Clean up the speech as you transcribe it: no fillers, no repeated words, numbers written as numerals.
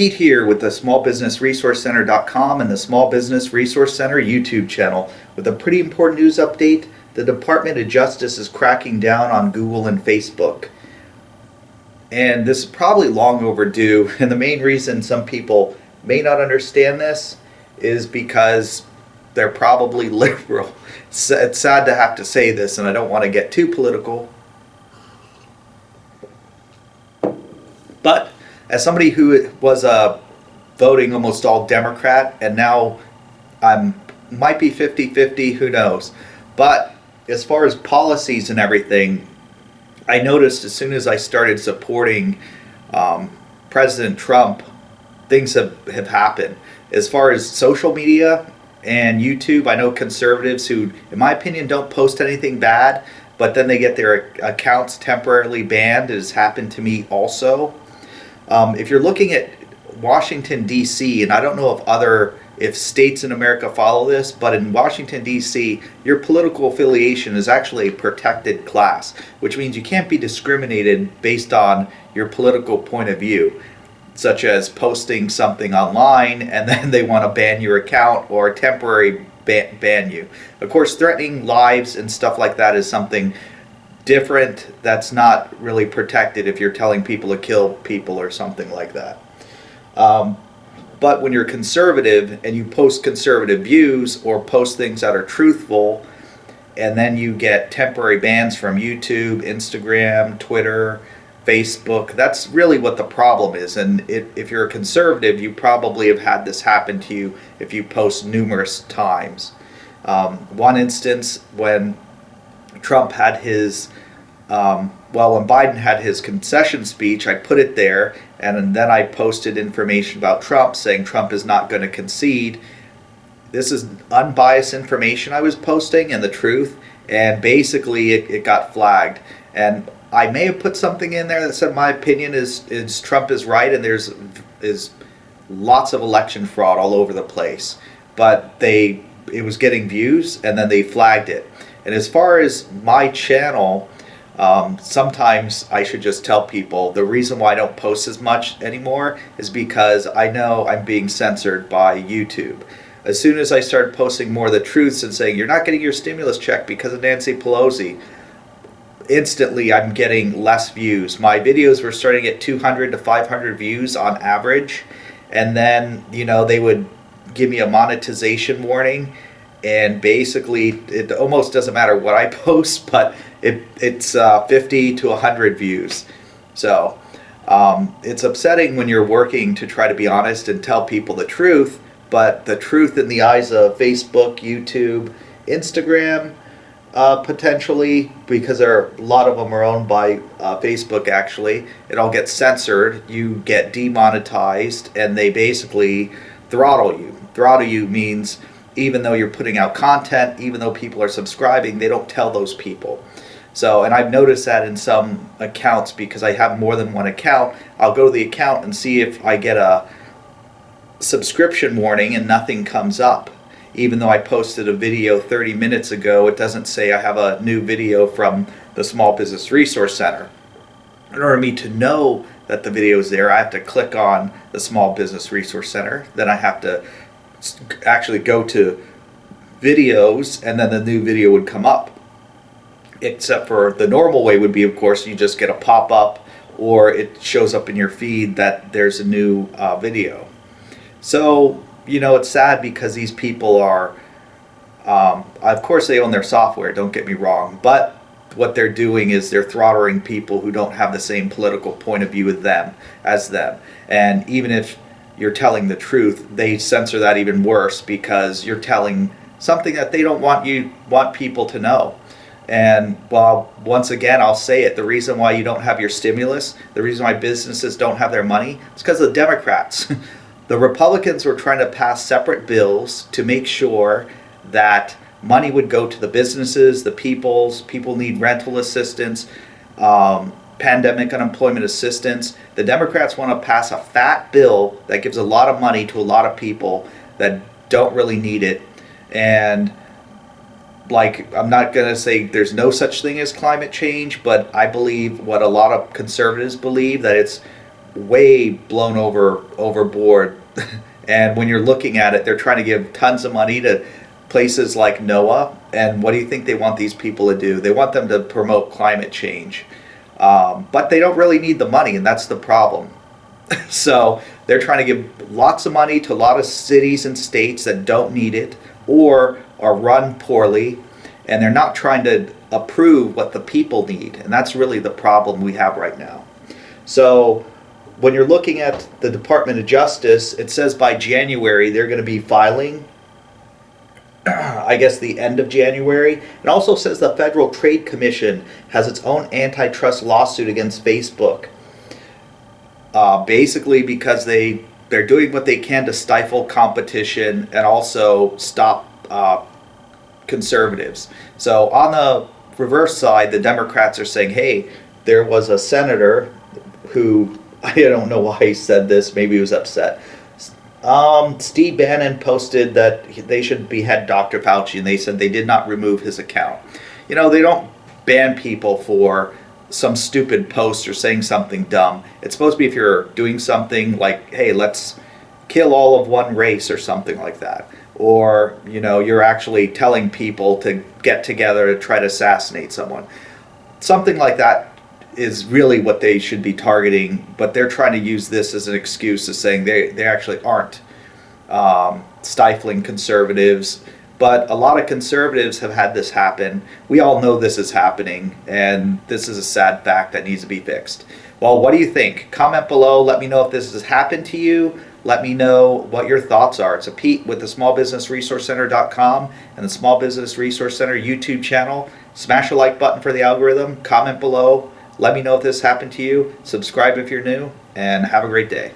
Pete here with the smallbusinessresourcecenter.com and the Small Business Resource Center YouTube channel with a pretty important news update. The Department of Justice is cracking down on Google and Facebook. And this is probably long overdue, and the main reason some people may not understand this is because they're probably liberal. It's sad to have to say this, and I don't want to get too political. But as somebody who was voting almost all Democrat, and now might be 50-50, who knows. But as far as policies and everything, I noticed as soon as I started supporting President Trump, things have happened. As far as social media and YouTube, I know conservatives who, in my opinion, don't post anything bad, but then they get their accounts temporarily banned. It has happened to me also. If you're looking at Washington, D.C., and I don't know if states in America follow this, but in Washington, D.C., your political affiliation is actually a protected class, which means you can't be discriminated based on your political point of view, such as posting something online and then they want to ban your account or temporarily ban you. Of course, threatening lives and stuff like that is something different. That's not really protected if you're telling people to kill people or something like that. But when you're conservative and you post conservative views or post things that are truthful, and then you get temporary bans from YouTube, Instagram, Twitter, Facebook, that's really what the problem is. And if you're a conservative, you probably have had this happen to you if you post numerous times. One instance, when Trump had his, when Biden had his concession speech, I put it there, and then I posted information about Trump saying Trump is not going to concede. This is unbiased information I was posting and the truth, and basically it got flagged. And I may have put something in there that said my opinion is Trump is right, and there's lots of election fraud all over the place. But it was getting views, and then they flagged it. And as far as my channel, sometimes I should just tell people the reason why I don't post as much anymore is because I know I'm being censored by YouTube. As soon as I started posting more of the truths and saying you're not getting your stimulus check because of Nancy Pelosi, instantly I'm getting less views. My videos were starting at 200 to 500 views on average, and then they would give me a monetization warning. And basically, it almost doesn't matter what I post, but it's 50 to 100 views. So it's upsetting when you're working to try to be honest and tell people the truth, but the truth in the eyes of Facebook, YouTube, Instagram, potentially, because a lot of them are owned by Facebook actually, it all gets censored, you get demonetized, and they basically throttle you. Throttle you means even though you're putting out content, even though people are subscribing, they don't tell those people. So, and I've noticed that in some accounts because I have more than one account. I'll go to the account and see if I get a subscription warning and nothing comes up. Even though I posted a video 30 minutes ago, it doesn't say I have a new video from the Small Business Resource Center. In order for me to know that the video is there, I have to click on the Small Business Resource Center. Then I have to actually go to videos, and then the new video would come up. Except for the normal way would be, of course, you just get a pop-up or it shows up in your feed that there's a new video. So, it's sad because these people are, of course they own their software, don't get me wrong, but what they're doing is they're throttling people who don't have the same political point of view as them. And even if you're telling the truth, they censor that even worse because you're telling something that they don't want people to know. And once again, I'll say it, the reason why you don't have your stimulus, the reason why businesses don't have their money, it's because of the Democrats. The Republicans were trying to pass separate bills to make sure that money would go to the businesses, the people need rental assistance, pandemic unemployment assistance. The Democrats want to pass a fat bill that gives a lot of money to a lot of people that don't really need it. And I'm not going to say there's no such thing as climate change, but I believe what a lot of conservatives believe, that it's way blown overboard. And when you're looking at it, they're trying to give tons of money to places like NOAA. And what do you think they want these people to do? They want them to promote climate change. But they don't really need the money, and that's the problem. So they're trying to give lots of money to a lot of cities and states that don't need it or are run poorly, and they're not trying to approve what the people need. And that's really the problem we have right now. So when you're looking at the Department of Justice, it says by January they're going to be filing, I guess, the end of January. It also says the Federal Trade Commission has its own antitrust lawsuit against Facebook. Basically because they're doing what they can to stifle competition and also stop conservatives. So on the reverse side, the Democrats are saying, hey, there was a senator who, I don't know why he said this, maybe he was upset. Steve Bannon posted that they should behead Dr. Fauci, and they said they did not remove his account. You know, they don't ban people for some stupid post or saying something dumb. It's supposed to be if you're doing something like, hey, let's kill all of one race or something like that. Or, you know, you're actually telling people to get together to try to assassinate someone. Something like that is really what they should be targeting, but they're trying to use this as an excuse to saying they actually aren't stifling conservatives. But a lot of conservatives have had this happen. We all know this is happening, and this is a sad fact that needs to be fixed. Well, what do you think? Comment below. Let me know if this has happened to you. Let me know what your thoughts are. It's a Pete with the smallbusinessresourcecenter.com and the Small Business Resource Center YouTube channel. Smash the like button for the algorithm. Comment below. Let me know if this happened to you. Subscribe if you're new, and have a great day.